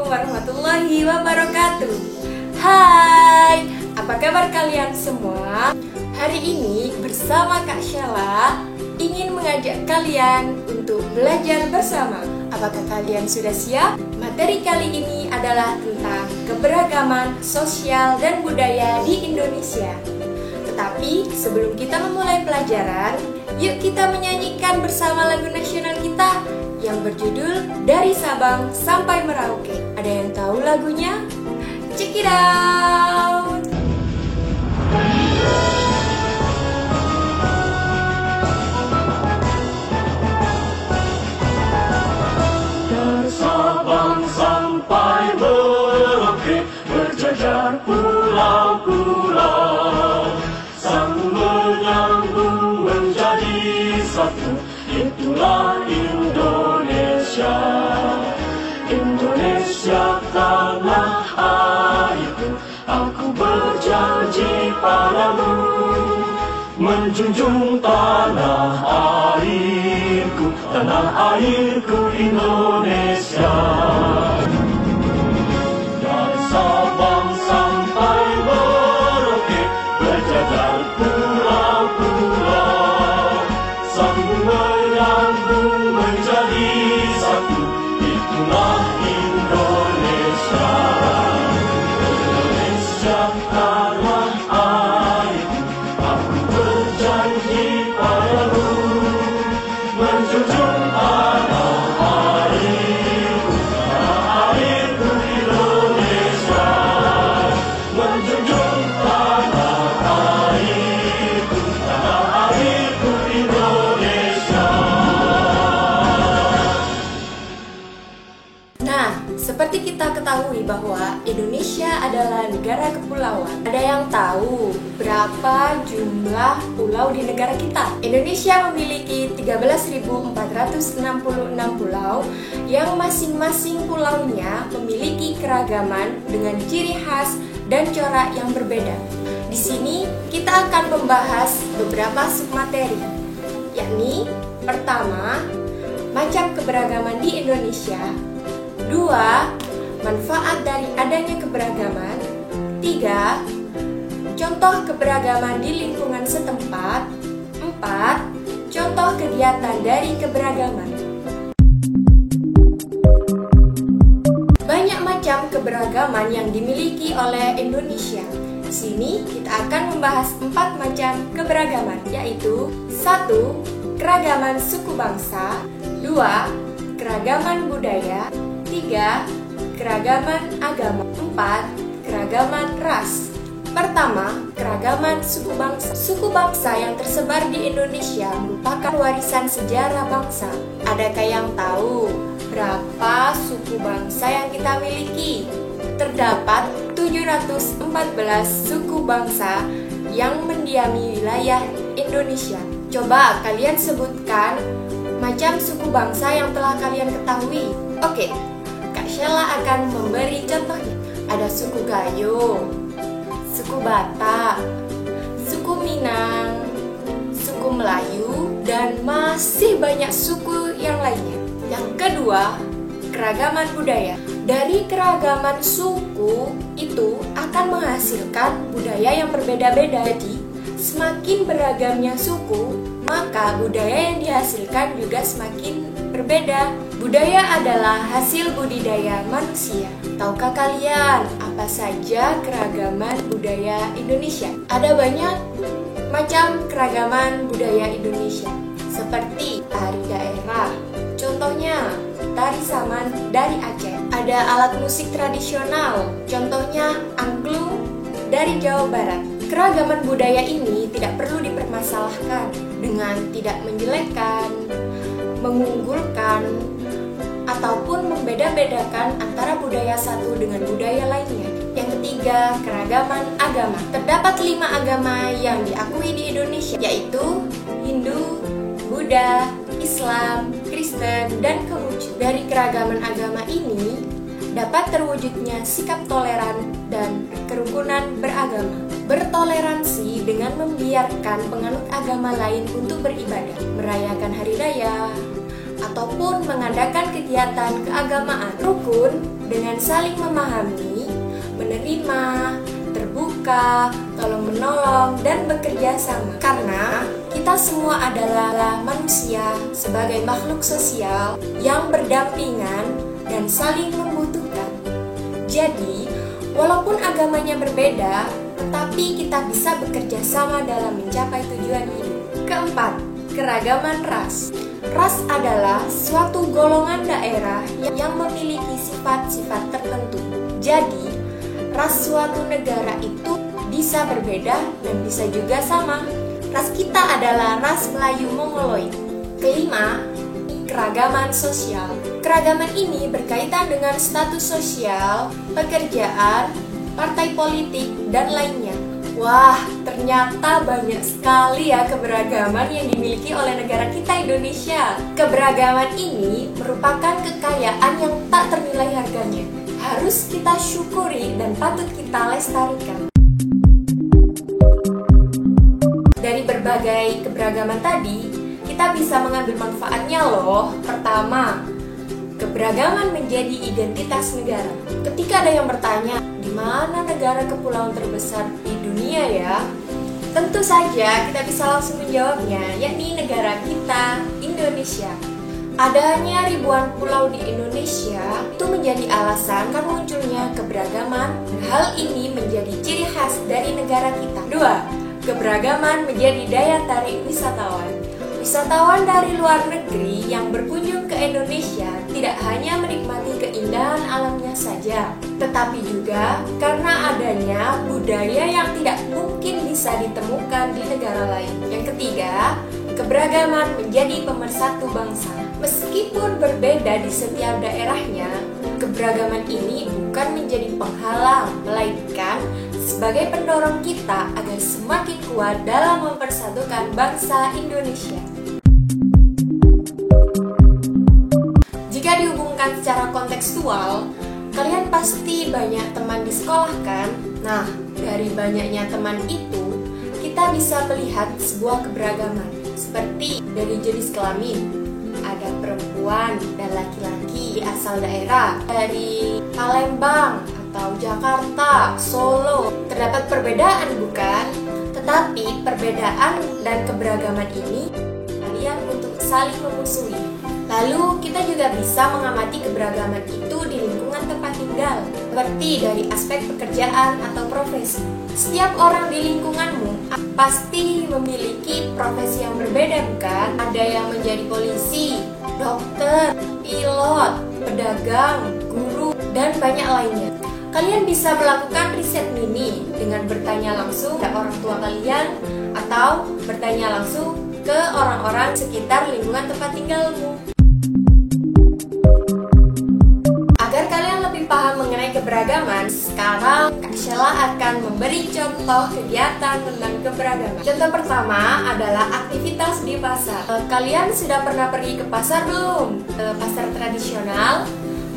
warahmatullahi wabarakatuh. Hai, apa kabar kalian semua? Hari ini bersama Kak Sheila ingin mengajak kalian untuk belajar bersama. Apakah kalian sudah siap? Materi kali ini adalah tentang keberagaman sosial dan budaya di Indonesia. Tetapi sebelum kita memulai pelajaran, yuk kita menyanyikan bersama lagu nasional kita yang berjudul Dari Sabang Sampai Merauke. Ada yang tahu lagunya? Check it out! Dari Sabang sampai Merauke, berjajar pulau-pulau, sambung menyambung menjadi satu. Itulah Indonesia, Indonesia tanah airku. Aku berjanji padamu, menjunjung tanah airku, tanah airku Indonesia. Dari Sabang sampai Merauke, berjajar pulau-pulau, sambung menyambung menjadi satu. Itulah Indonesia, Indonesia tanah airku. Aku berjanji padamu, menjunjung tanah airku, tanah airku Indonesia, menjunjung tanah airku, tanah airku Indonesia. Nah, seperti kita ketahui bahwa Indonesia adalah negara kepulauan. Ada yang tahu berapa jumlah pulau di negara kita? Indonesia memiliki 13.466 pulau yang masing-masing pulaunya memiliki keragaman dengan ciri khas dan corak yang berbeda. Di sini kita akan membahas beberapa submateri, yakni pertama, macam keberagaman di Indonesia. 2. Manfaat dari adanya keberagaman. 3. Contoh keberagaman di lingkungan setempat. 4. Contoh kegiatan dari keberagaman. Banyak macam keberagaman yang dimiliki oleh Indonesia. Di sini kita akan membahas 4 macam keberagaman, yaitu 1. Keragaman suku bangsa. 2. Keragaman budaya. 3. Keragaman agama. 4. Keragaman ras. Pertama, keragaman suku bangsa. Suku bangsa yang tersebar di Indonesia merupakan warisan sejarah bangsa. Adakah yang tahu berapa suku bangsa yang kita miliki? Terdapat 714 suku bangsa yang mendiami wilayah Indonesia. Coba kalian sebutkan macam suku bangsa yang telah kalian ketahui. Oke, Kak Sheila akan memberi contohnya. Ada suku Gayo, suku Batak, suku Minang, suku Melayu, dan masih banyak suku yang lainnya. Yang kedua, keragaman budaya. Dari keragaman suku itu akan menghasilkan budaya yang berbeda-beda. Jadi, semakin beragamnya suku, maka budaya yang dihasilkan juga semakin berbeda. Budaya adalah hasil budidaya manusia. Tahukah kalian apa saja keragaman budaya Indonesia? Ada banyak macam keragaman budaya Indonesia, seperti tari daerah. Contohnya, tari saman dari Aceh. Ada alat musik tradisional, contohnya angklung dari Jawa Barat. Keragaman budaya ini tidak perlu dipermasalahkan dengan tidak menjelekkan, mengunggulkan, ataupun membeda-bedakan antara budaya satu dengan budaya lainnya. Yang ketiga, keragaman agama. Terdapat 5 agama yang diakui di Indonesia, yaitu Hindu, Buddha, Islam, Kristen, dan Konghucu. Dari keragaman agama ini dapat terwujudnya sikap toleran dan kerukunan beragama. Bertoleransi dengan membiarkan penganut agama lain untuk beribadah, merayakan hari raya, ataupun mengadakan kegiatan keagamaan. Rukun dengan saling memahami, menerima, terbuka, tolong-menolong, dan bekerja sama. Karena kita semua adalah manusia sebagai makhluk sosial yang berdampingan dan saling membutuhkan. Jadi, walaupun agamanya berbeda, tetapi kita bisa bekerja sama dalam mencapai tujuan hidup. Keempat, keragaman ras. Ras adalah suatu golongan daerah yang memiliki sifat-sifat tertentu. Jadi, ras suatu negara itu bisa berbeda dan bisa juga sama. Ras kita adalah ras Melayu Mongoloid. Kelima, keragaman sosial. Keragaman ini berkaitan dengan status sosial, pekerjaan, partai politik, dan lainnya. Wah, ternyata banyak sekali ya keberagaman yang dimiliki oleh negara kita Indonesia. Keberagaman ini merupakan kekayaan yang tak ternilai harganya. Harus kita syukuri dan patut kita lestarikan. Dari berbagai keberagaman tadi, kita bisa mengambil manfaatnya loh. Pertama, keberagaman menjadi identitas negara. Ketika ada yang bertanya, di mana negara kepulauan terbesar di dunia ya? Tentu saja kita bisa langsung menjawabnya, yakni negara kita, Indonesia. Adanya ribuan pulau di Indonesia itu menjadi alasan kan munculnya keberagaman. Hal ini menjadi ciri khas dari negara kita. Dua, keberagaman menjadi daya tarik wisatawan. Wisatawan dari luar negeri yang berkunjung ke Indonesia tidak hanya menikmati keindahan alamnya saja, tetapi juga karena adanya budaya yang tidak mungkin bisa ditemukan di negara lain. Yang ketiga, keberagaman menjadi pemersatu bangsa. Meskipun berbeda di setiap daerahnya, keberagaman ini bukan menjadi penghalang, melainkan sebagai pendorong kita agar semakin kuat dalam mempersatukan bangsa Indonesia. Jika dihubungkan secara kontekstual, kalian pasti banyak teman di sekolah kan? Nah, dari banyaknya teman itu, kita bisa melihat sebuah keberagaman. Seperti dari jenis kelamin, ada perempuan dan laki-laki asal daerah dari Palembang atau Jakarta, Solo. Terdapat perbedaan bukan? Tetapi perbedaan dan keberagaman ini kalian untuk saling memusuhi. Lalu kita juga bisa mengamati keberagaman itu di lingkungan tempat tinggal, seperti dari aspek pekerjaan atau profesi. Setiap orang di lingkunganmu pasti memiliki profesi yang berbeda bukan? Ada yang menjadi polisi, dokter, pilot, pedagang, guru, dan banyak lainnya. Kalian bisa melakukan riset mini dengan bertanya langsung ke orang tua kalian atau bertanya langsung ke orang-orang sekitar lingkungan tempat tinggalmu. Agar kalian lebih paham mengenai keberagaman, sekarang Kak Sheila akan memberi contoh kegiatan tentang keberagaman. Contoh pertama adalah aktivitas di pasar. Kalian sudah pernah pergi ke pasar belum? Pasar tradisional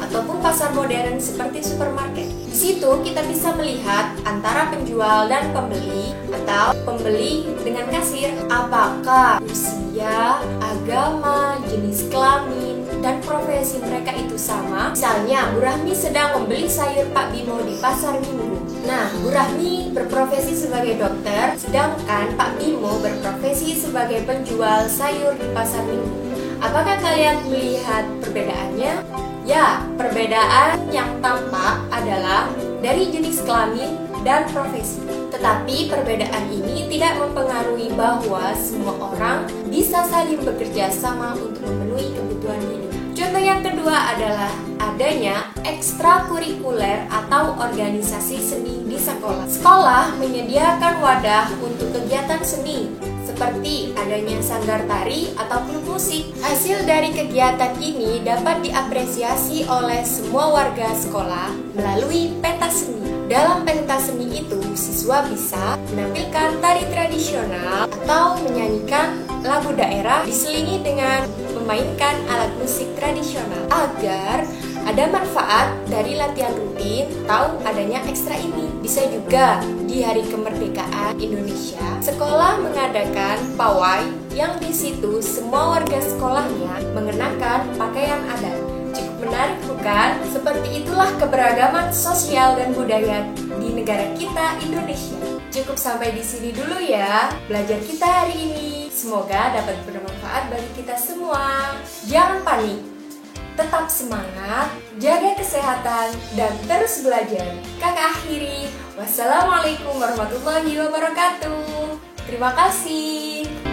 ataupun pasar modern seperti supermarket. Di situ kita bisa melihat antara penjual dan pembeli atau pembeli dengan kasir. Apakah usia, agama, jenis kelamin, dan profesi mereka itu sama? Misalnya, Bu Rahmi sedang membeli sayur Pak Bimo di pasar Minggu. Nah, Bu Rahmi berprofesi sebagai dokter, sedangkan Pak Bimo berprofesi sebagai penjual sayur di pasar Minggu. Apakah kalian melihat perbedaannya? Ya, perbedaan yang tampak adalah dari jenis kelamin dan profesi. Tetapi perbedaan ini tidak mempengaruhi bahwa semua orang bisa saling bekerja sama untuk memenuhi kebutuhan hidup. Contoh yang kedua adalah adanya ekstrakurikuler atau organisasi seni di sekolah. Sekolah menyediakan wadah untuk kegiatan seni, seperti adanya sanggar tari atau klub musik. Hasil dari kegiatan ini dapat diapresiasi oleh semua warga sekolah melalui pentas seni. Dalam pentas seni itu, siswa bisa menampilkan tari tradisional atau menyanyikan lagu daerah diselingi dengan memainkan alat musik tradisional. Agar ada manfaat dari latihan rutin atau adanya ekstra ini. Bisa juga di hari kemerdekaan Indonesia, sekolah mengadakan pawai yang di situ semua warga sekolahnya mengenakan Bukan? Seperti itulah keberagaman sosial dan budaya di negara kita, Indonesia. Cukup sampai di sini dulu ya belajar kita hari ini. Semoga dapat bermanfaat bagi kita semua. Jangan panik, tetap semangat, jaga kesehatan, dan terus belajar. Kakak akhiri, wassalamualaikum warahmatullahi wabarakatuh. Terima kasih.